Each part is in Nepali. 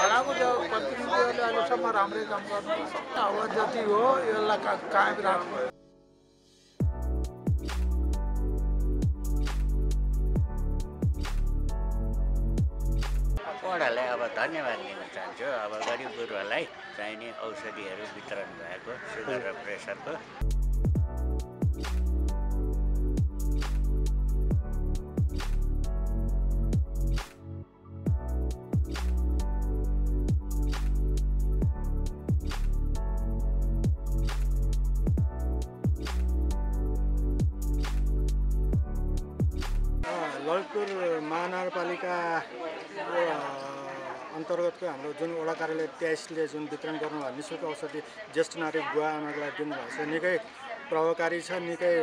वडाको प्रतिनिधिहरूले अहिलेसम्म राम्रै काम गर्नु अब जति हो यसलाई कायम राख्नु। वडालाई अब धन्यवाद दिन चाहन्छु। अब गरिब गुरुहरूलाई चाहिने औषधिहरू वितरण भएको सुगर र प्रेसरको। ललितपुर महानगरपालिका अन्तर्गतको हाम्रो जुन वडा कार्यालय 23ले जुन वितरण गर्नुभयो निःशुल्क औषधि ज्येष्ठ नागरिक बुवा आमालाई दिनुभएको छ, निकै प्रभावकारी छ, निकै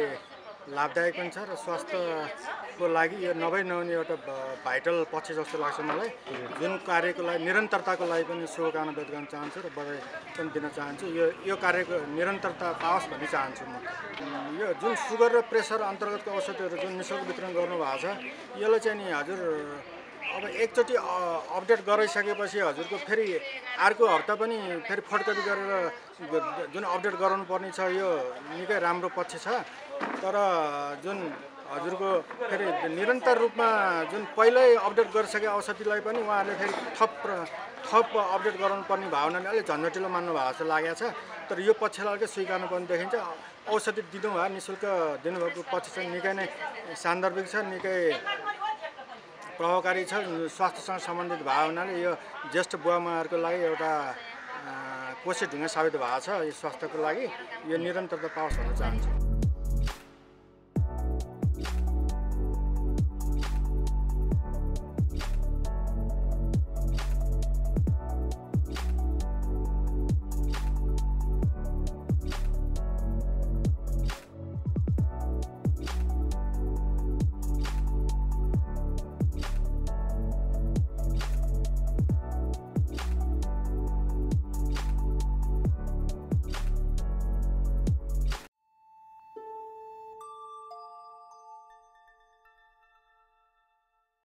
लाभदायक पनि छ र स्वास्थ्यको लागि यो नभई नहुने एउटा भाइटल पक्ष जस्तो लाग्छ मलाई। जुन कार्यको लागि निरन्तरताको लागि पनि शुभकामना व्यक्त गर्न चाहन्छु र बधाई पनि दिन चाहन्छु। यो कार्यको निरन्तरता पाओस् भन्ने चाहन्छु म। यो जुन सुगर र प्रेसर अन्तर्गतको औषधिहरू जुन निःशुल्क वितरण गर्नुभएको छ, यसलाई चाहिँ नि हजुर अब एकचोटि अपडेट गराइसकेपछि हजुरको फेरि अर्को हप्ता पनि फेरि फोटोकपी गरेर जुन अपडेट गराउनु पर्ने छ, यो निकै राम्रो पक्ष छ। तर जुन हजुरको फेरि निरन्तर रूपमा जुन पहिल्यै अपडेट गरिसके औषधिलाई पनि उहाँहरूले फेरि थप अपडेट गराउनु पर्ने भावनाले अलिक झन्झटिलो मान्नु भएको जस्तो लागेको छ। तर यो पक्षलाई अलिक स्वीकार्नु पनि देखिन्छ। औषधि दिनुभयो, निःशुल्क दिनुभएको पक्ष चाहिँ निकै नै सान्दर्भिक छ, निकै प्रभावकारी छ। स्वास्थ्यसँग सम्बन्धित भएको हुनाले यो ज्येष्ठ बुवामाहरूको लागि एउटा कोसे ढुङ्गा साबित भएको छ। यो स्वास्थ्यको लागि यो निरन्तरता पाओस् भन्न चाहन्छु।